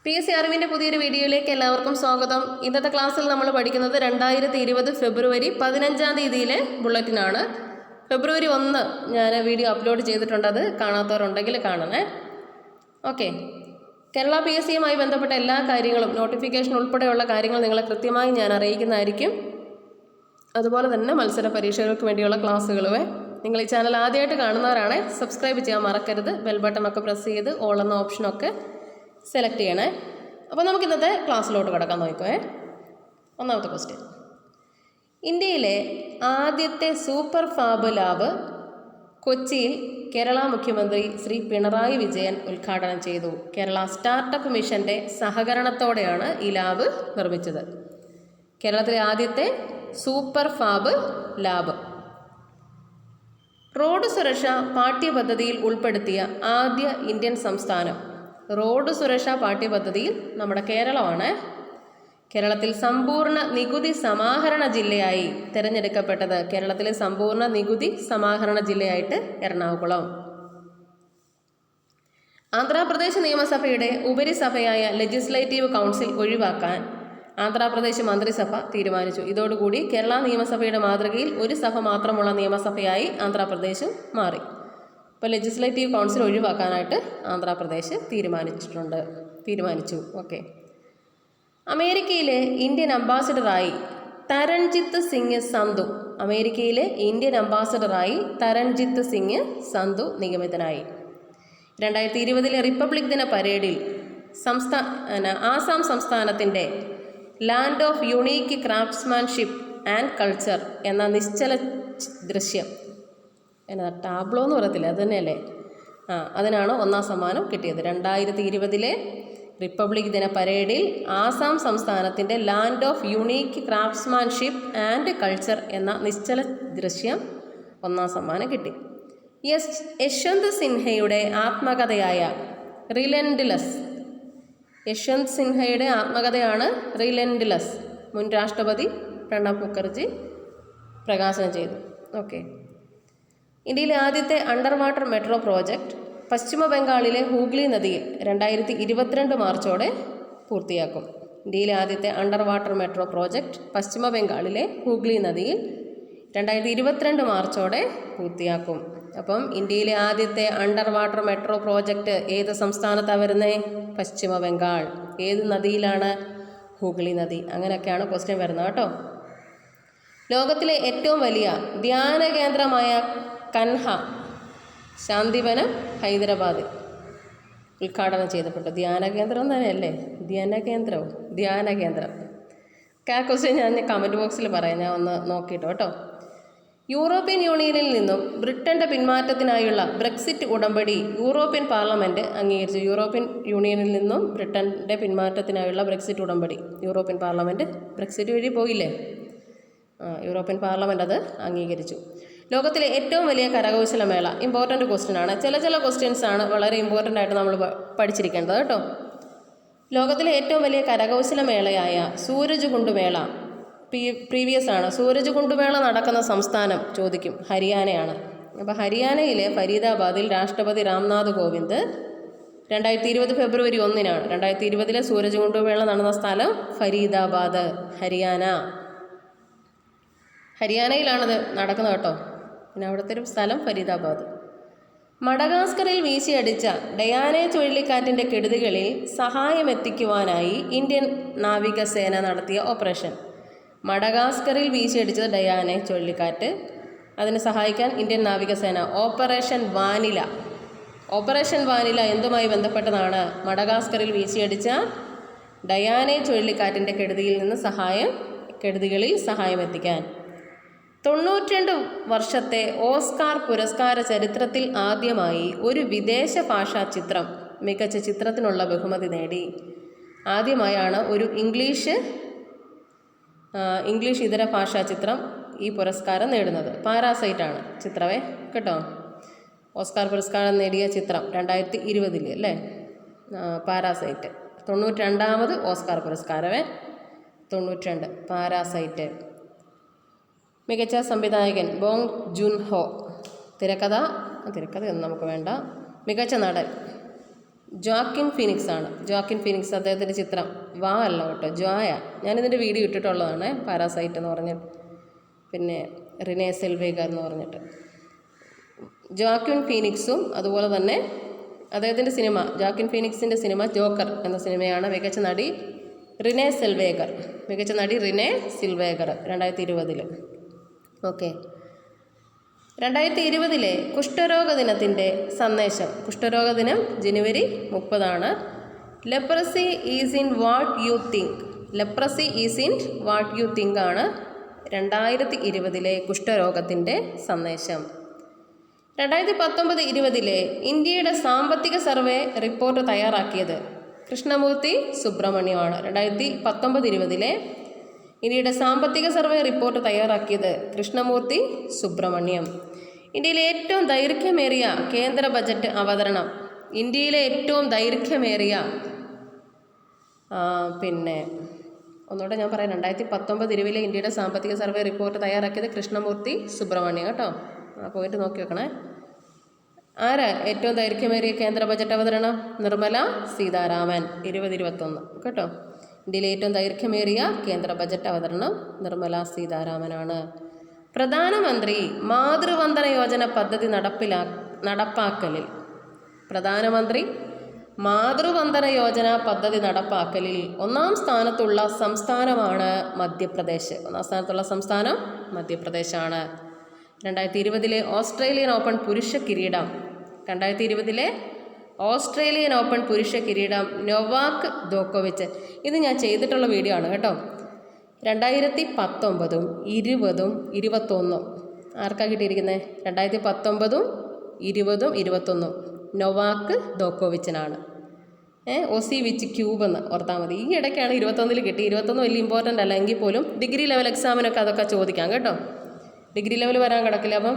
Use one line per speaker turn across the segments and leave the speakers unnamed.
PSC അറിവിൻ്റെ പുതിയൊരു വീഡിയോയിലേക്ക് എല്ലാവർക്കും സ്വാഗതം. ഇന്നത്തെ ക്ലാസ്സിൽ നമ്മൾ പഠിക്കുന്നത് 2020 ഫെബ്രുവരി 15-ാം തീയതിയിലെ ബുള്ളറ്റിനാണ്. ഫെബ്രുവരി 1 ഞാൻ വീഡിയോ അപ്ലോഡ് ചെയ്തിട്ടുണ്ട്, അത് കാണാത്തവരുണ്ടെങ്കിൽ കാണണേ. ഓക്കെ, കേരള PSCയുമായി ബന്ധപ്പെട്ട എല്ലാ കാര്യങ്ങളും, നോട്ടിഫിക്കേഷൻ ഉൾപ്പെടെയുള്ള കാര്യങ്ങൾ നിങ്ങളെ കൃത്യമായി ഞാൻ അറിയിക്കുന്നതായിരിക്കും. അതുപോലെ തന്നെ മത്സര പരീക്ഷകൾക്ക് വേണ്ടിയുള്ള ക്ലാസ്സുകളുമേ. നിങ്ങൾ ഈ ചാനൽ ആദ്യമായിട്ട് കാണുന്നവരാണേ സബ്സ്ക്രൈബ് ചെയ്യാൻ മറക്കരുത്. ബെൽ ബട്ടണൊക്കെ പ്രസ് ചെയ്ത് ഓൾ എന്ന ഓപ്ഷനൊക്കെ സെലക്ട് ചെയ്യണേ. അപ്പോൾ നമുക്ക് ഇന്നത്തെ ക്ലാസ്സിലോട്ട് കിടക്കാൻ നോക്കുമേ. ഒന്നാമത്തെ ക്വസ്റ്റ്യൻ: ഇന്ത്യയിലെ ആദ്യത്തെ സൂപ്പർ ഫാബ് ലാബ് കൊച്ചിയിൽ കേരള മുഖ്യമന്ത്രി ശ്രീ പിണറായി വിജയൻ ഉദ്ഘാടനം ചെയ്തു. കേരള സ്റ്റാർട്ടപ്പ് മിഷൻ്റെ സഹകരണത്തോടെയാണ് ഈ ലാബ് നിർമ്മിച്ചത്. കേരളത്തിലെ ആദ്യത്തെ സൂപ്പർ ഫാബ് ലാബ്. റോഡ് സുരക്ഷ പാഠ്യപദ്ധതിയിൽ ഉൾപ്പെടുത്തിയ ആദ്യ ഇന്ത്യൻ സംസ്ഥാനം. റോഡ് സുരക്ഷാ പാഠ്യപദ്ധതിയിൽ നമ്മുടെ കേരളമാണ്. കേരളത്തിൽ സമ്പൂർണ്ണ നികുതി സമാഹരണ ജില്ലയായി തിരഞ്ഞെടുക്കപ്പെട്ടത്. കേരളത്തിലെ സമ്പൂർണ്ണ നികുതി സമാഹരണ ജില്ലയായിട്ട് എറണാകുളം. ആന്ധ്രാപ്രദേശ് നിയമസഭയുടെ ഉപരിസഭയായ ലെജിസ്ലേറ്റീവ് കൗൺസിൽ ഒഴിവാക്കാൻ ആന്ധ്രാപ്രദേശ് മന്ത്രിസഭ തീരുമാനിച്ചു. ഇതോടുകൂടി കേരള നിയമസഭയുടെ മാതൃകയിൽ ഒരു സഭ മാത്രമുള്ള നിയമസഭയായി ആന്ധ്രാപ്രദേശ് മാറി. ഇപ്പോൾ ലെജിസ്ലേറ്റീവ് കൗൺസിൽ ഒഴിവാക്കാനായിട്ട് ആന്ധ്രാപ്രദേശ് തീരുമാനിച്ചു. ഓക്കെ. അമേരിക്കയിലെ ഇന്ത്യൻ അംബാസിഡറായി തരൺജിത്ത് സിംഗ് സന്ധു. അമേരിക്കയിലെ ഇന്ത്യൻ അംബാസിഡറായി തരൺജിത്ത് സിംഗ് സന്ധു നിയമിതനായി. 2020 റിപ്പബ്ലിക് ദിന പരേഡിൽ ആസാം സംസ്ഥാനത്തിൻ്റെ land of unique craftsmanship and culture എന്ന നിശ്ചല ദൃശ്യം, എന്നാ ടാബ്ലോ എന്ന് പറയത്തില്ല, അത് തന്നെയല്ലേ, അതിനാണ് ഒന്നാം സമ്മാനം കിട്ടിയത്. 2020 റിപ്പബ്ലിക് ദിന പരേഡിൽ ആസാം സംസ്ഥാനത്തിൻ്റെ land of unique craftsmanship and culture എന്ന നിശ്ചല ദൃശ്യം ഒന്നാം സമ്മാനം കിട്ടി. യശ്വന്ത് സിൻഹയുടെ ആത്മകഥയായ റിലൻഡ്ലെസ്. യശ്വന്ത് സിൻഹയുടെ ആത്മകഥയാണ് റിലൻഡ്ലെസ്. മുൻ രാഷ്ട്രപതി പ്രണബ് മുഖർജി പ്രകാശനം ചെയ്തു. ഓക്കെ. ഇന്ത്യയിലെ ആദ്യത്തെ അണ്ടർ വാട്ടർ മെട്രോ പ്രോജക്റ്റ് പശ്ചിമ ബംഗാളിലെ ഹൂഗ്ലി നദിയിൽ 2022 മാർച്ചോടെ പൂർത്തിയാക്കും. ഇന്ത്യയിലെ ആദ്യത്തെ അണ്ടർ വാട്ടർ മെട്രോ പ്രോജക്റ്റ് പശ്ചിമ ബംഗാളിലെ ഹൂഗ്ലി നദിയിൽ 2022 മാർച്ചോടെ പൂർത്തിയാക്കും. അപ്പം ഇന്ത്യയിലെ ആദ്യത്തെ അണ്ടർ വാട്ടർ മെട്രോ പ്രോജക്റ്റ് ഏത് സംസ്ഥാനത്താണ് വരുന്നത്? പശ്ചിമ ബംഗാൾ. ഏത് നദിയിലാണ്? ഹൂഗ്ലി നദി. അങ്ങനെയൊക്കെയാണ് ക്വസ്റ്റ്യൻ വരുന്നത് കേട്ടോ. ലോകത്തിലെ ഏറ്റവും വലിയ ധ്യാന കേന്ദ്രമായ കൻഹ ശാന്തിവനം ഹൈദരാബാദിൽ ഉദ്ഘാടനം ചെയ്തപ്പെട്ടു. ധ്യാന കേന്ദ്രം തന്നെയല്ലേ? ധ്യാന കേന്ദ്രം. ആ ക്വസ്റ്റ്യൻ ഞാൻ കമൻറ്റ് ബോക്സിൽ പറയാം, ഞാൻ ഒന്ന് നോക്കിയിട്ടോ കേട്ടോ. യൂറോപ്യൻ യൂണിയനിൽ നിന്നും ബ്രിട്ടൻ്റെ പിന്മാറ്റത്തിനായുള്ള ബ്രെക്സിറ്റ് ഉടമ്പടി യൂറോപ്യൻ പാർലമെൻറ്റ് അംഗീകരിച്ചു. യൂറോപ്യൻ യൂണിയനിൽ നിന്നും ബ്രിട്ടൻ്റെ പിന്മാറ്റത്തിനായുള്ള ബ്രെക്സിറ്റ് ഉടമ്പടി യൂറോപ്യൻ പാർലമെൻറ്റ് ബ്രെക്സിറ്റ് വഴി പോയില്ലേ, യൂറോപ്യൻ പാർലമെൻറ്റ് അത് അംഗീകരിച്ചു. ലോകത്തിലെ ഏറ്റവും വലിയ കരകൗശലമേള. ഇമ്പോർട്ടൻ്റ് ക്വസ്റ്റ്യൻ ആണ്. ചില ക്വസ്റ്റ്യൻസ് ആണ് വളരെ ഇമ്പോർട്ടൻ്റ് ആയിട്ട് നമ്മൾ പഠിച്ചിരിക്കേണ്ടത് കേട്ടോ. ലോകത്തിലെ ഏറ്റവും വലിയ കരകൗശലമേളയായ സൂരജ് കുണ്ട് മേള പ്രീവിയസ് ആണ്. സൂരജ് കുണ്ട് മേള നടക്കുന്ന സംസ്ഥാനം ചോദിക്കും, ഹരിയാനയാണ്. അപ്പോൾ ഹരിയാനയിലെ ഫരീദാബാദിൽ രാഷ്ട്രപതി രാംനാഥ് കോവിന്ദ് 2020 ഫെബ്രുവരി 1 2020 സൂരജ് കുണ്ട് മേള നടന്ന സ്ഥലം ഫരീദാബാദ്, ഹരിയാനയിലാണത് നടക്കുന്നത് കേട്ടോ. പിന്നെ അവിടുത്തെ ഒരു സ്ഥലം ഫരീദാബാദ്. മഡഗാസ്കറിൽ വീശിയടിച്ച ഡയാനെ ചുഴലിക്കാറ്റിൻ്റെ കെടുതികളിൽ സഹായമെത്തിക്കുവാനായി ഇന്ത്യൻ നാവികസേന നടത്തിയ ഓപ്പറേഷൻ. മഡഗാസ്കറിൽ വീശിയടിച്ചത് ഡയാനെ ചുഴലിക്കാറ്റ്, അതിനെ സഹായിക്കാൻ ഇന്ത്യൻ നാവികസേന ഓപ്പറേഷൻ വാനില എന്തുമായി ബന്ധപ്പെട്ടതാണ്? മഡഗാസ്കറിൽ വീശിയടിച്ച ഡയാനെ ചുഴലിക്കാറ്റിൻ്റെ കെടുതികളിൽ സഹായമെത്തിക്കാൻ. 92 വർഷത്തെ ഓസ്കാർ പുരസ്കാര ചരിത്രത്തിൽ ആദ്യമായി ഒരു വിദേശ ഭാഷാ ചിത്രം മികച്ച ചിത്രത്തിനുള്ള ബഹുമതി നേടി. ആദ്യമായാണ് ഒരു ഇംഗ്ലീഷ് ഇതര ഭാഷാ ചിത്രം ഈ പുരസ്കാരം നേടുന്നത്. പാരാസൈറ്റാണ് ചിത്രമേ കേട്ടോ. ഓസ്കാർ പുരസ്കാരം നേടിയ ചിത്രം 2020 അല്ലേ, പാരാസൈറ്റ്. 92ാമത് ഓസ്കാർ പുരസ്കാരമേ, 92 പാരാസൈറ്റ്. മികച്ച സംവിധായകൻ ബോങ് ജുൻ ഹോ. തിരക്കഥയൊന്നും നമുക്ക് വേണ്ട. മികച്ച നടൻ ജോക്കിൻ ഫിനിക്സ് ആണ്. ജോക്കിൻ ഫിനിക്സ് അദ്ദേഹത്തിൻ്റെ ചിത്രം വാ അല്ല കേട്ടോ, ജോയ. ഞാനിതിൻ്റെ വീഡിയോ ഇട്ടിട്ടുള്ളതാണ്, പാരാസൈറ്റ് എന്ന് പറഞ്ഞിട്ട്, പിന്നെ റിനെ സെൽവേഗർ എന്ന് പറഞ്ഞിട്ട്. ജോക്വിൻ ഫീനിക്സും അതുപോലെ തന്നെ അദ്ദേഹത്തിൻ്റെ സിനിമ, ജോക്വിൻ ഫീനിക്സിൻ്റെ സിനിമ ജോക്കർ എന്ന സിനിമയാണ്. മികച്ച നടി റിനെ സെൽവേഗർ, മികച്ച നടി റിനെ സിൽവേഗർ 2020. ഓക്കെ, 2020 കുഷ്ഠരോഗ ദിനത്തിൻ്റെ സന്ദേശം. കുഷ്ഠരോഗ ദിനം ജനുവരി 30. Leprosy is in what you think. Leprosy is in what you think ആണ് 2020 കുഷ്ഠരോഗത്തിൻ്റെ സന്ദേശം. 2019-20 ഇന്ത്യയുടെ സാമ്പത്തിക സർവേ റിപ്പോർട്ട് തയ്യാറാക്കിയത് കൃഷ്ണമൂർത്തി സുബ്രഹ്മണ്യമാണ്. 2019-20 ഇന്ത്യയുടെ സാമ്പത്തിക സർവേ റിപ്പോർട്ട് തയ്യാറാക്കിയത് കൃഷ്ണമൂർത്തി സുബ്രഹ്മണ്യം. ഇന്ത്യയിലെ ഏറ്റവും ദൈർഘ്യമേറിയ കേന്ദ്ര ബജറ്റ് അവതരണം. ഇന്ത്യയിലെ ഏറ്റവും ദൈർഘ്യമേറിയ പിന്നെ ഒന്നുകൂടെ ഞാൻ പറയാം, 2019-20 ഇന്ത്യയുടെ സാമ്പത്തിക സർവേ റിപ്പോർട്ട് തയ്യാറാക്കിയത് കൃഷ്ണമൂർത്തി സുബ്രഹ്മണ്യം കേട്ടോ. ആ പോയിട്ട് നോക്കി വെക്കണേ. ആരാ ഏറ്റവും ദൈർഘ്യമേറിയ കേന്ദ്ര ബജറ്റ് അവതരണം? നിർമ്മല സീതാരാമൻ 2021 കേട്ടോ. ഇന്ത്യയിലെ ഏറ്റവും ദൈർഘ്യമേറിയ കേന്ദ്ര ബജറ്റ് അവതരണം നിർമ്മല സീതാരാമനാണ്. പ്രധാനമന്ത്രി മാതൃവന്ദന യോജന പദ്ധതി നടപ്പാക്കലിൽ പ്രധാനമന്ത്രി മാതൃവന്ദന യോജന പദ്ധതി നടപ്പാക്കലിൽ 1-ാം സ്ഥാനത്തുള്ള സംസ്ഥാനമാണ് മധ്യപ്രദേശ്. 1-ാം സ്ഥാനത്തുള്ള സംസ്ഥാനം മധ്യപ്രദേശാണ്. 2020 ഓസ്ട്രേലിയൻ ഓപ്പൺ പുരുഷ കിരീടം. 2020 ഓസ്ട്രേലിയൻ ഓപ്പൺ പുരുഷ കിരീടം നൊവാക് ജോക്കോവിച്ച്. ഇത് ഞാൻ ചെയ്തിട്ടുള്ള വീഡിയോ ആണ് കേട്ടോ. 2019, 20, 21 ആർക്കാ കിട്ടിയിരിക്കുന്നത്? 2019, 20, 21 നൊവാക് ജോക്കോവിച്ചിനാണ്. ഒസിവിച്ച് ക്യൂബ് എന്ന് ഓർത്താൽ മതി. ഈ ഇടയ്ക്കാണ് 21 കിട്ടി. 21 വലിയ ഇമ്പോർട്ടൻ്റ് അല്ല, എങ്കിൽ പോലും ഡിഗ്രി ലെവൽ എക്സാമിനൊക്കെ അതൊക്കെ ചോദിക്കാം കേട്ടോ. ഡിഗ്രി ലെവൽ വരാൻ കിടക്കില്ല, അപ്പം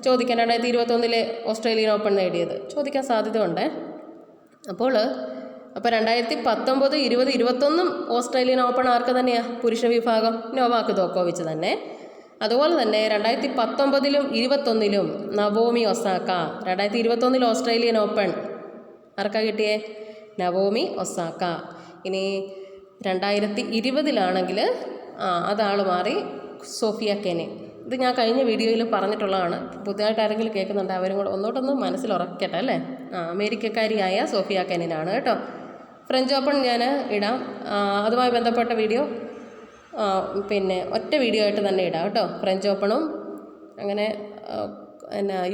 ചോദിക്കാൻ. 2021 ഓസ്ട്രേലിയൻ ഓപ്പൺ നേടിയത് ചോദിക്കാൻ സാധ്യതയുണ്ട്. അപ്പോൾ 2019, 20, 21 ഓസ്ട്രേലിയൻ ഓപ്പൺ ആർക്ക് തന്നെയാണ്? പുരുഷ വിഭാഗം നൊവാക് ജോക്കോവിച്ച് തന്നെ. അതുപോലെ തന്നെ 2019-ലും 21-ലും നവോമി ഒസാക്ക. 2021 ഓസ്ട്രേലിയൻ ഓപ്പൺ ആർക്കാ കിട്ടിയേ? Naomi Osaka. ഇനി 2020-ലാണെങ്കിൽ അതാൾ മാറി സോഫിയ കെനിൻ. ഇത് ഞാൻ കഴിഞ്ഞ വീഡിയോയിൽ പറഞ്ഞിട്ടുള്ളതാണ്. പുതിയതായിട്ട് ആരെങ്കിലും കേൾക്കുന്നുണ്ട് അവരും കൂടെ ഒന്നോട്ടൊന്ന് മനസ്സിൽ ഉറക്കട്ടെ അല്ലേ. അമേരിക്കക്കാരിയായ സോഫിയ കെനിനാണ് കേട്ടോ. ഫ്രഞ്ച് ഓപ്പൺ ഞാൻ ഇടാം, അതുമായി ബന്ധപ്പെട്ട വീഡിയോ പിന്നെ ഒറ്റ വീഡിയോ ആയിട്ട് തന്നെ ഇടാം കേട്ടോ. ഫ്രഞ്ച് ഓപ്പണും അങ്ങനെ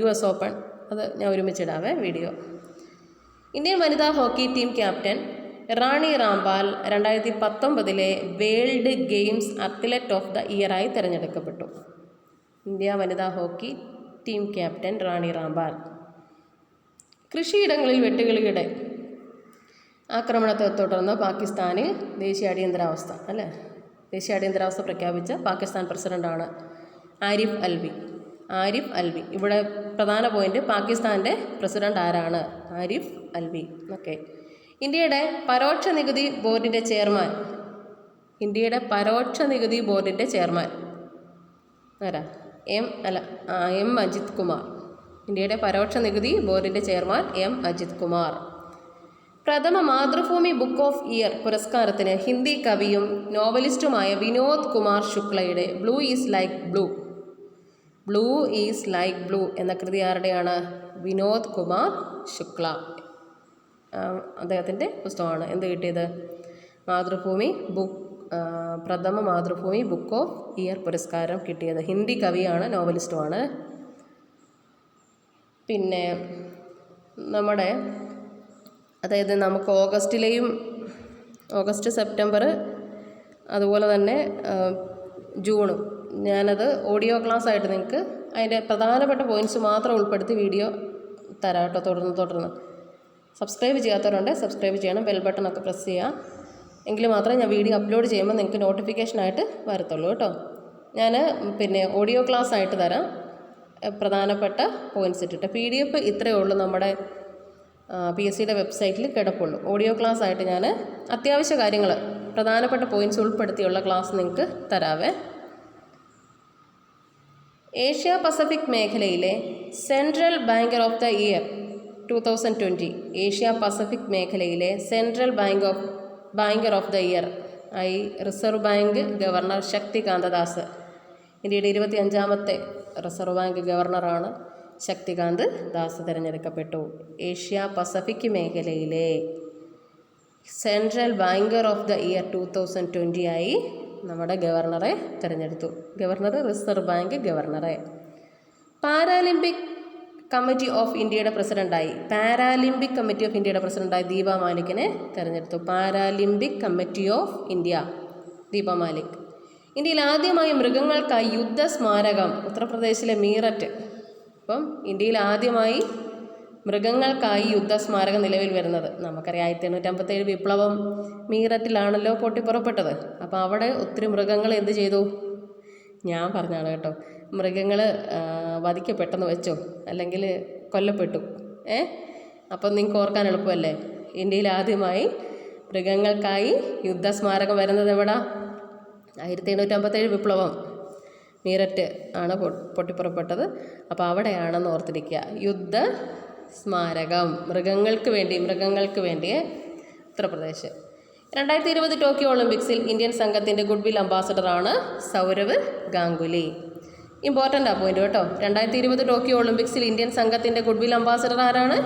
US ഓപ്പൺ അത് ഞാൻ ഒരുമിച്ചിടാവേ വീഡിയോ. ഇന്ത്യൻ വനിതാ hockey team captain Rani Rampal 2019 world games athlete of the ഇയറായി തിരഞ്ഞെടുക്കപ്പെട്ടു. ഇന്ത്യ വനിതാ hockey team captain Rani Rampal. കൃഷിയിടങ്ങളിൽ വെട്ടുകിളിയുടെ ആക്രമണത്തെ തുടർന്ന് പാകിസ്ഥാനിൽ ദേശീയ അടിയന്തരാവസ്ഥ അല്ലേ. ദേശീയ അടിയന്തരാവസ്ഥ പ്രഖ്യാപിച്ച പാകിസ്ഥാൻ പ്രസിഡൻ്റാണ് ആരിഫ് അൽവി. ഇവിടെ പ്രധാന പോയിന്റ് പാകിസ്ഥാൻ്റെ പ്രസിഡന്റ് ആരാണ്? ആരിഫ് അൽവി. ഓക്കെ. ഇന്ത്യയുടെ പരോക്ഷ നികുതി ബോർഡിൻ്റെ ചെയർമാൻ. ഇന്ത്യയുടെ പരോക്ഷ നികുതി ബോർഡിൻ്റെ ചെയർമാൻ ആരാ? എം അജിത് കുമാർ. ഇന്ത്യയുടെ പരോക്ഷ നികുതി ബോർഡിൻ്റെ ചെയർമാൻ അജിത് കുമാർ. പ്രഥമ മാതൃഭൂമി ബുക്ക് ഓഫ് ഇയർ പുരസ്കാരത്തിന് ഹിന്ദി കവിയും നോവലിസ്റ്റുമായ വിനോദ് കുമാർ ശുക്ലയുടെ ബ്ലൂ ഈസ് ലൈക്ക് ബ്ലൂ എന്ന കൃതി ആരുടെയാണ്? വിനോദ് കുമാർ ശുക്ല. അദ്ദേഹത്തിൻ്റെ പുസ്തകമാണ്. എന്ത് കിട്ടിയത്? പ്രഥമ മാതൃഭൂമി ബുക്ക് ഓഫ് ഇയർ പുരസ്കാരം കിട്ടിയത്. ഹിന്ദി കവിയാണ്, നോവലിസ്റ്റുമാണ്. പിന്നെ നമുക്ക് ഓഗസ്റ്റ്, സെപ്റ്റംബർ, അതുപോലെ തന്നെ ജൂണും ഞാനത് ഓഡിയോ ക്ലാസ് ആയിട്ട് നിങ്ങൾക്ക് അതിൻ്റെ പ്രധാനപ്പെട്ട പോയിൻറ്റ്സ് മാത്രം ഉൾപ്പെടുത്തി വീഡിയോ തരാം കേട്ടോ. തുടർന്ന് സബ്സ്ക്രൈബ് ചെയ്യാത്തവരുണ്ട്, സബ്സ്ക്രൈബ് ചെയ്യണം. ബെൽ ബട്ടണൊക്കെ പ്രസ് ചെയ്യുക. എങ്കിൽ മാത്രമേ ഞാൻ വീഡിയോ അപ്ലോഡ് ചെയ്യുമ്പോൾ നിങ്ങൾക്ക് നോട്ടിഫിക്കേഷനായിട്ട് വരത്തുള്ളൂ കേട്ടോ. ഞാൻ പിന്നെ ഓഡിയോ ക്ലാസ് ആയിട്ട് തരാം, പ്രധാനപ്പെട്ട പോയിൻറ്റ്സ് ഇട്ടിട്ട്. PDF ഇത്രയേ ഉള്ളൂ നമ്മുടെ PSCയുടെ വെബ്സൈറ്റിൽ കിടപ്പുള്ളൂ. ഓഡിയോ ക്ലാസ് ആയിട്ട് ഞാൻ അത്യാവശ്യ കാര്യങ്ങൾ, പ്രധാനപ്പെട്ട പോയിൻറ്റ്സ് ഉൾപ്പെടുത്തിയുള്ള ക്ലാസ് നിങ്ങൾക്ക് തരാവേ. ഏഷ്യ പസഫിക് മേഖലയിലെ central banker of the year 2020 Asia Pacific മേഖലയിലെ central banker of the year ആയി reserve bank governor Shaktikanta Das. ഇന്ത്യയുടെ 25ാമത്തെ റിസർവ് ബാങ്ക് ഗവർണറാണ് ശക്തികാന്ത് ദാസ് തിരഞ്ഞെടുക്കപ്പെട്ടു. ഏഷ്യ പസഫിക് മേഖലയിലെ central banker of the year 2020 ആയി നമ്മുടെ ഗവർണറെ തിരഞ്ഞെടുത്തു. ഗവർണർ റിസർവ് ബാങ്ക് ഗവർണറെ. പാരാലിമ്പിക് കമ്മിറ്റി ഓഫ് ഇന്ത്യയുടെ പ്രസിഡൻ്റായി ദീപ മാലിക്കിനെ തിരഞ്ഞെടുത്തു. Paralympic committee of India Deepa Malik. ഇന്ത്യയിൽ ആദ്യമായി മൃഗങ്ങൾക്കായി യുദ്ധസ്മാരകം ഉത്തർപ്രദേശിലെ മീററ്റ്. അപ്പം ഇന്ത്യയിൽ ആദ്യമായി മൃഗങ്ങൾക്കായി യുദ്ധസ്മാരകം നിലവിൽ വരുന്നത് നമുക്കറിയാം. 1857 വിപ്ലവം മീററ്റിലാണല്ലോ പൊട്ടിപ്പുറപ്പെട്ടത്. അപ്പോൾ അവിടെ ഒത്തിരി മൃഗങ്ങൾ എന്ത് ചെയ്തു? ഞാൻ പറഞ്ഞാണ് കേട്ടോ, മൃഗങ്ങൾ വധിക്കപ്പെട്ടെന്ന് വെച്ചോ, അല്ലെങ്കിൽ കൊല്ലപ്പെട്ടു. അപ്പം നിങ്ങൾക്ക് ഓർക്കാൻ എളുപ്പമല്ലേ. ഇന്ത്യയിൽ ആദ്യമായി മൃഗങ്ങൾക്കായി യുദ്ധസ്മാരകം വരുന്നത് എവിടെ? 1857 വിപ്ലവം മീററ്റ് ആണ് പൊട്ടിപ്പുറപ്പെട്ടത്. അപ്പോൾ അവിടെയാണെന്ന് ഓർത്തിരിക്കുക. യുദ്ധ സ്മാരകം മൃഗങ്ങൾക്ക് വേണ്ടി ഉത്തർപ്രദേശ്. 2020 ടോക്കിയോ ഒളിമ്പിക്സിൽ ഇന്ത്യൻ സംഘത്തിൻ്റെ ഗുഡ്വിൽ അംബാസഡറാണ് സൗരവ് ഗാംഗുലി. ഇമ്പോർട്ടൻ്റ് ആ പോയിന്റ് കേട്ടോ. 2020 ടോക്കിയോ ഒളിമ്പിക്സിൽ ഇന്ത്യൻ സംഘത്തിൻ്റെ ഗുഡ്വിൽ അംബാസഡർ ആരാണ്?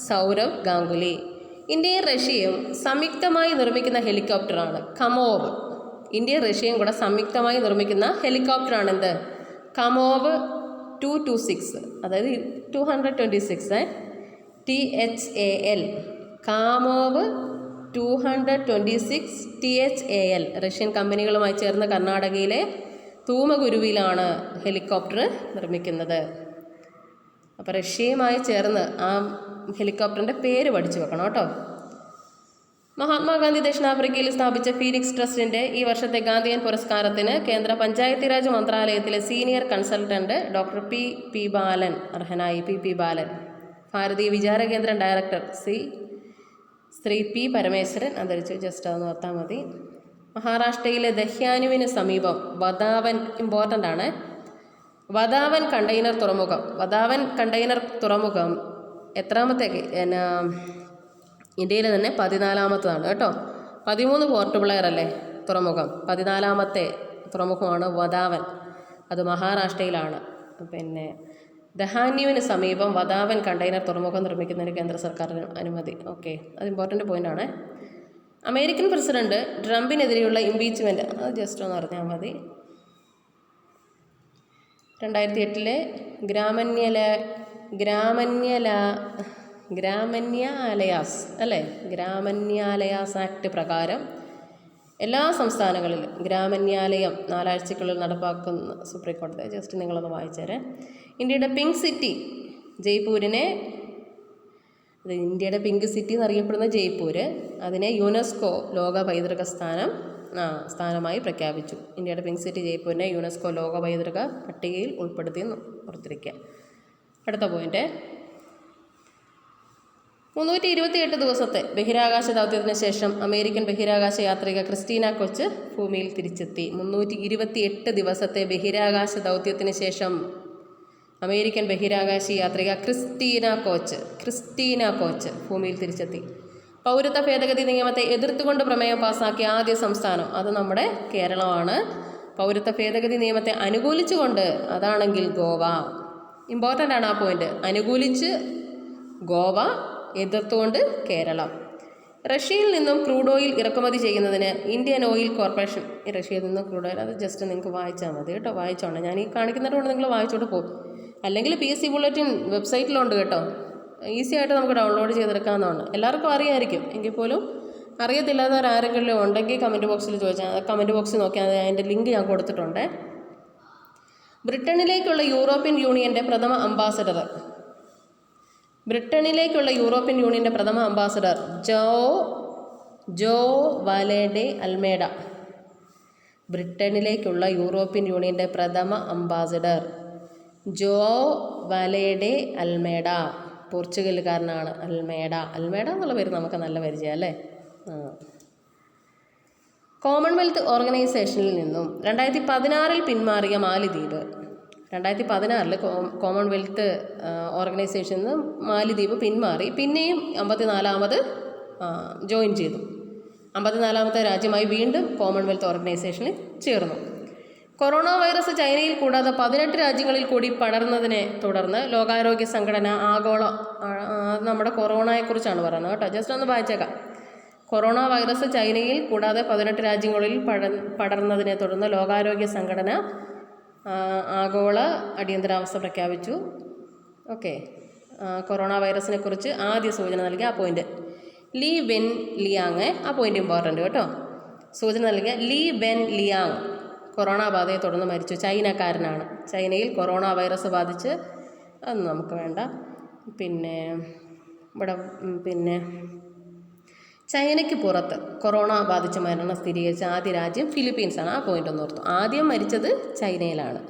സൗരവ് ഗാംഗുലി. ഇന്ത്യയും റഷ്യയും സംയുക്തമായി നിർമ്മിക്കുന്ന ഹെലികോപ്റ്ററാണ് കമോവ്. ഇന്ത്യയും റഷ്യയും കൂടെ സംയുക്തമായി നിർമ്മിക്കുന്ന ഹെലികോപ്റ്ററാണ് എന്ത്? കമോവ് 226, അതായത് 226 THAL. കാമോവ് 226 THAL റഷ്യൻ കമ്പനികളുമായി ചേർന്ന് കർണാടകയിലെ തൂമകുരുവിലാണ് ഹെലികോപ്റ്റർ നിർമ്മിക്കുന്നത്. അപ്പോൾ റഷ്യയുമായി ചേർന്ന് ആ ഹെലികോപ്റ്ററിൻ്റെ പേര് പഠിച്ചു വെക്കണം കേട്ടോ. മഹാത്മാഗാന്ധി ദക്ഷിണാഫ്രിക്കയിൽ സ്ഥാപിച്ച ഫീനിക്സ് ട്രസ്റ്റിൻ്റെ ഈ വർഷത്തെ ഗാന്ധിയൻ പുരസ്കാരത്തിന് കേന്ദ്ര പഞ്ചായത്തി രാജ് മന്ത്രാലയത്തിലെ സീനിയർ കൺസൾട്ടൻറ്റ് ഡോക്ടർ പി ബാലൻ അർഹനായി. പി ബാലൻ. ഭാരതീയ വിചാര കേന്ദ്രം ഡയറക്ടർ ശ്രീ പി പരമേശ്വരൻ അന്തരിച്ചു. ജസ്റ്റ് അതൊന്ന് ഓർത്താൽ മതി. മഹാരാഷ്ട്രയിലെ ദഹ്യാനുവിന് സമീപം വദാവൻ, ഇമ്പോർട്ടൻ്റ് ആണ്, വദാവൻ കണ്ടെയ്നർ തുറമുഖം എത്രാമത്തെ? ഇന്ത്യയിൽ തന്നെ 14ാമത്തതാണ് കേട്ടോ. 13 പോർട്ട് അല്ലേ തുറമുഖം. 14ാമത്തെ തുറമുഖമാണ് വദാവൻ. അത് മഹാരാഷ്ട്രയിലാണ്. പിന്നെ ദഹാന്യുവിന് സമീപം വദാവൻ കണ്ടെയ്നർ തുറമുഖം നിർമ്മിക്കുന്നതിന് കേന്ദ്ര സർക്കാരിന് അനുമതി. ഓക്കെ, അത് ഇമ്പോർട്ടൻ്റ് പോയിൻ്റാണ്. അമേരിക്കൻ പ്രസിഡന്റ് ട്രംപിനെതിരെയുള്ള ഇംപീച്ച്മെൻറ്റ്, അത് ജസ്റ്റ് ഒന്ന് അറിഞ്ഞാൽ മതി. 2008 ഗ്രാമന്യാലയാസ് ആക്ട് പ്രകാരം എല്ലാ സംസ്ഥാനങ്ങളിലും ഗ്രാമന്യാലയം 4 ആഴ്ചക്കുള്ളിൽ നടപ്പാക്കുന്ന സുപ്രീം കോടതി. ജസ്റ്റ് നിങ്ങളൊന്ന് വായിച്ചേരെ. ഇന്ത്യയുടെ പിങ്ക് സിറ്റി എന്നറിയപ്പെടുന്ന ജയ്പൂർ, അതിനെ യുനെസ്കോ ലോക പൈതൃക സ്ഥാനമായി പ്രഖ്യാപിച്ചു. ഇന്ത്യയുടെ പിങ്ക് സിറ്റി ജയ്പൂരിനെ യുനെസ്കോ ലോക പൈതൃക പട്ടികയിൽ ഉൾപ്പെടുത്തി ഉറത്തിരിക്കുക. അടുത്ത പോയിന്റ്, 328 ദിവസത്തെ ബഹിരാകാശ ദൗത്യത്തിന് ശേഷം അമേരിക്കൻ ബഹിരാകാശ യാത്രിക ക്രിസ്റ്റീന കൊച്ച് ഭൂമിയിൽ തിരിച്ചെത്തി. 328 ദിവസത്തെ ബഹിരാകാശ ദൗത്യത്തിന് ശേഷം അമേരിക്കൻ ബഹിരാകാശ യാത്രിക ക്രിസ്റ്റീന കോച്ച് ഭൂമിയിൽ തിരിച്ചെത്തി. പൗരത്വ ഭേദഗതി നിയമത്തെ എതിർത്തുകൊണ്ട് പ്രമേയം പാസാക്കിയ ആദ്യ സംസ്ഥാനം അത് നമ്മുടെ കേരളമാണ്. പൗരത്വ ഭേദഗതി നിയമത്തെ അനുകൂലിച്ചുകൊണ്ട് അതാണെങ്കിൽ ഗോവ. ഇമ്പോർട്ടൻ്റ് ആണ് ആ പോയിന്റ്. അനുകൂലിച്ച് ഗോവ, എതിർത്തുകൊണ്ട് കേരളം. റഷ്യയിൽ നിന്നും ക്രൂഡ് ഓയിൽ ഇറക്കുമതി ചെയ്യുന്നതിന് ഇന്ത്യൻ ഓയിൽ കോർപ്പറേഷൻ, റഷ്യയിൽ നിന്നും ക്രൂഡ് ഓയിൽ, അത് ജസ്റ്റ് നിങ്ങൾക്ക് വായിച്ചാൽ മതി കേട്ടോ. വായിച്ചോണം, ഞാൻ ഈ കാണിക്കുന്നതുകൊണ്ട് നിങ്ങൾ വായിച്ചോട്ട് പോകും. അല്ലെങ്കിൽ PSC ബുള്ളറ്റിൻ വെബ്സൈറ്റിലുണ്ട് കേട്ടോ. ഈസി ആയിട്ട് നമുക്ക് ഡൗൺലോഡ് ചെയ്തെടുക്കാവുന്നതാണ്. എല്ലാവർക്കും അറിയാമായിരിക്കും, എങ്കിൽ പോലും അറിയത്തില്ലാത്തവരാരെങ്കിലും ഉണ്ടെങ്കിൽ കമൻറ്റ് ബോക്സിൽ ചോദിച്ചാൽ, കമൻറ്റ് ബോക്സിൽ നോക്കിയാൽ അതിൻ്റെ ലിങ്ക് ഞാൻ കൊടുത്തിട്ടുണ്ട്. ബ്രിട്ടനിലേക്കുള്ള യൂറോപ്യൻ യൂണിയൻ്റെ പ്രഥമ അംബാസഡർ ജോ വാലെഡെ അൽമേഡ. ബ്രിട്ടനിലേക്കുള്ള യൂറോപ്യൻ യൂണിയൻ്റെ പ്രഥമ അംബാസഡർ ജോ വാലെഡെ അൽമേഡ. പോർച്ചുഗലുകാരനാണ് അൽമേഡ എന്നുള്ള പേര് നമുക്ക് നല്ല പരിചയം അല്ലേ. കോമൺവെൽത്ത് ഓർഗനൈസേഷനിൽ നിന്നും 2016 പിന്മാറിയ മാലിദ്വീപ്. 2016 കോമൺവെൽത്ത് ഓർഗനൈസേഷനിൽ നിന്ന് മാലിദ്വീപ് പിന്മാറി. പിന്നെയും 54ാമത് ജോയിൻ ചെയ്തു. 54ാമത്തെ രാജ്യമായി വീണ്ടും കോമൺവെൽത്ത് ഓർഗനൈസേഷനിൽ ചേർന്നു. കൊറോണ വൈറസ് ചൈനയിൽ കൂടാതെ 18 രാജ്യങ്ങളിൽ കൂടി പടർന്നതിനെ തുടർന്ന് ലോകാരോഗ്യ സംഘടന ആഗോള നമ്മുടെ കൊറോണയെക്കുറിച്ചാണ് പറയുന്നത് കേട്ടോ. ജസ്റ്റ് ഒന്ന് വായിച്ചേക്കാം. കൊറോണ വൈറസ് ചൈനയിൽ കൂടാതെ 18 രാജ്യങ്ങളിൽ പടർന്നതിനെ തുടർന്ന് ലോകാരോഗ്യ സംഘടന ആഗോള അടിയന്തരാവസ്ഥ പ്രഖ്യാപിച്ചു. ഓക്കെ, കൊറോണ വൈറസിനെ കുറിച്ച് ആദ്യ സൂചന നൽകിയ ആ പോയിന്റ് ലീ വെൻ ലിയാങ്, ആ പോയിന്റ് ഇമ്പോർട്ടൻ്റ് കേട്ടോ. സൂചന നൽകിയ ലീ വെൻ ലിയാങ് കൊറോണ ബാധയെ തുടർന്ന് മരിച്ചു. ചൈനക്കാരനാണ്. ചൈനയിൽ കൊറോണ വൈറസ് ബാധിച്ച് അതൊന്നും നമുക്ക് വേണ്ട. പിന്നെ ചൈനയ്ക്ക് പുറത്ത് കൊറോണ ബാധിച്ച് മരണം സ്ഥിരീകരിച്ച ആദ്യ രാജ്യം ഫിലിപ്പീൻസാണ്. ആ പോയിന്റ് ഒന്ന് ഓർത്തു. ആദ്യം മരിച്ചത് ചൈനയിലാണ്,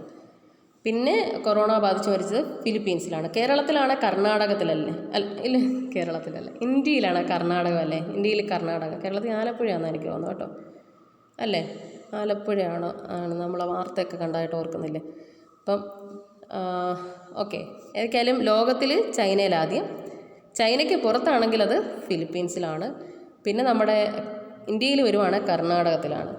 പിന്നെ കൊറോണ ബാധിച്ച് മരിച്ചത് ഫിലിപ്പീൻസിലാണ്. കേരളത്തിലാണ്, കർണാടകത്തിലല്ലേ? ഇല്ല, കേരളത്തിലല്ല, ഇന്ത്യയിലാണ്. കർണാടകം, ഇന്ത്യയിൽ കർണാടക. കേരളത്തിൽ ആലപ്പുഴയാണെന്ന് എനിക്ക് തോന്നുന്നു കേട്ടോ, അല്ലേ? ആലപ്പുഴയാണ് നമ്മളെ വാർത്തയൊക്കെ കണ്ടതായിട്ട് ഓർക്കുന്നില്ലേ? അപ്പം ഓക്കെ, ഏതൊക്കെയായാലും ലോകത്തിൽ ചൈനയിലാദ്യം, ചൈനയ്ക്ക് പുറത്താണെങ്കിൽ അത് ഫിലിപ്പീൻസിലാണ്, പിന്നെ നമ്മുടെ ഇന്ത്യയിൽ വരുവാണ് കർണാടകത്തിലാണ്.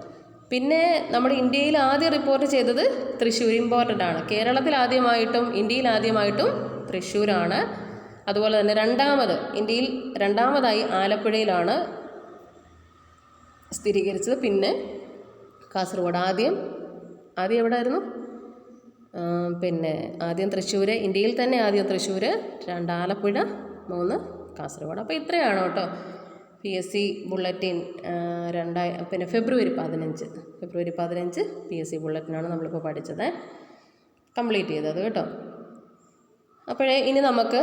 പിന്നെ നമ്മുടെ ഇന്ത്യയിൽ ആദ്യം റിപ്പോർട്ട് ചെയ്തത് തൃശ്ശൂർ, ഇമ്പോർട്ടൻ്റ് ആണ്. കേരളത്തിൽ ആദ്യമായിട്ടും ഇന്ത്യയിൽ ആദ്യമായിട്ടും തൃശ്ശൂരാണ്. അതുപോലെ തന്നെ ഇന്ത്യയിൽ രണ്ടാമതായി ആലപ്പുഴയിലാണ് സ്ഥിരീകരിച്ചത്. പിന്നെ കാസർഗോഡ്. ആദ്യം എവിടെയായിരുന്നു? പിന്നെ ആദ്യം തൃശ്ശൂർ, ഇന്ത്യയിൽ തന്നെ ആദ്യം തൃശ്ശൂർ, 2 ആലപ്പുഴ, 3 കാസർഗോഡ്. അപ്പോൾ ഇത്രയാണ് കേട്ടോ PSC ബുള്ളറ്റിൻ. പിന്നെ ഫെബ്രുവരി 15 PSC ബുള്ളറ്റിനാണ് നമ്മളിപ്പോൾ പഠിച്ചത്, കംപ്ലീറ്റ് ചെയ്തത് കേട്ടോ. അപ്പോഴേ ഇനി നമുക്ക്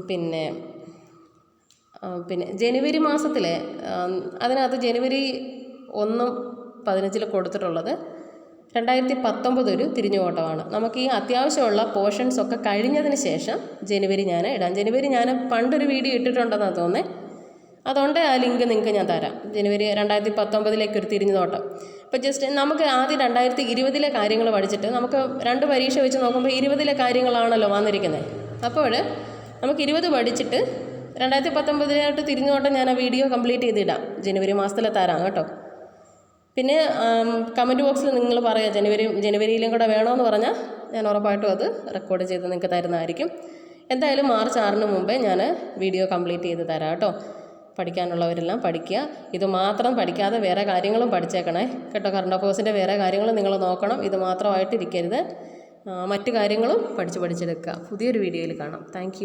പിന്നെ ജനുവരി മാസത്തിലെ അതിനകത്ത് ജനുവരി 1-15 കൊടുത്തിട്ടുള്ളത് 2019 ഒരു തിരിഞ്ഞുപോട്ടമാണ്. നമുക്ക് ഈ അത്യാവശ്യമുള്ള പോർഷൻസ് ഒക്കെ കഴിഞ്ഞതിന് ശേഷം ജനുവരി ഞാൻ ഇടാം. ജനുവരി ഞാൻ പണ്ടൊരു വീഡിയോ ഇട്ടിട്ടുണ്ടെന്നാണ് തോന്നുന്നത്, അതുകൊണ്ട് ആ ലിങ്ക് നിങ്ങൾക്ക് ഞാൻ തരാം. ജനുവരി 2019 ഒരു തിരിഞ്ഞു നോട്ടം. ഇപ്പോൾ ജസ്റ്റ് നമുക്ക് ആദ്യം 2020 കാര്യങ്ങൾ പഠിച്ചിട്ട് നമുക്ക് 2 പരീക്ഷ വെച്ച് നോക്കുമ്പോൾ 20 കാര്യങ്ങളാണല്ലോ വന്നിരിക്കുന്നത്. അപ്പോൾ നമുക്ക് 20 പഠിച്ചിട്ട് 2019 തിരിഞ്ഞു നോട്ടം ഞാൻ ആ വീഡിയോ കംപ്ലീറ്റ് ചെയ്തിടാം. ജനുവരി മാസത്തിലെ തരാം കേട്ടോ. പിന്നെ കമൻറ്റ് ബോക്സിൽ നിങ്ങൾ പറയുക ജനുവരിയിലും കൂടെ വേണമെന്ന് പറഞ്ഞാൽ ഞാൻ ഉറപ്പായിട്ടും അത് റെക്കോർഡ് ചെയ്ത് നിങ്ങൾക്ക് തരുന്നതായിരിക്കും. എന്തായാലും മാർച്ച് 6 മുമ്പേ ഞാൻ വീഡിയോ കംപ്ലീറ്റ് ചെയ്ത് തരാം കേട്ടോ. പഠിക്കാനുള്ളവരെല്ലാം പഠിക്കുക. ഇത് മാത്രം പഠിക്കാതെ വേറെ കാര്യങ്ങളും പഠിച്ചേക്കണേ കേട്ടോ. കറണ്ട് അഫയേഴ്സിൻ്റെ വേറെ കാര്യങ്ങളും നിങ്ങൾ നോക്കണം. ഇത് മാത്രമായിട്ടിരിക്കരുത്, മറ്റു കാര്യങ്ങളും പഠിച്ചെടുക്കുക. പുതിയൊരു വീഡിയോയിൽ കാണാം. താങ്ക്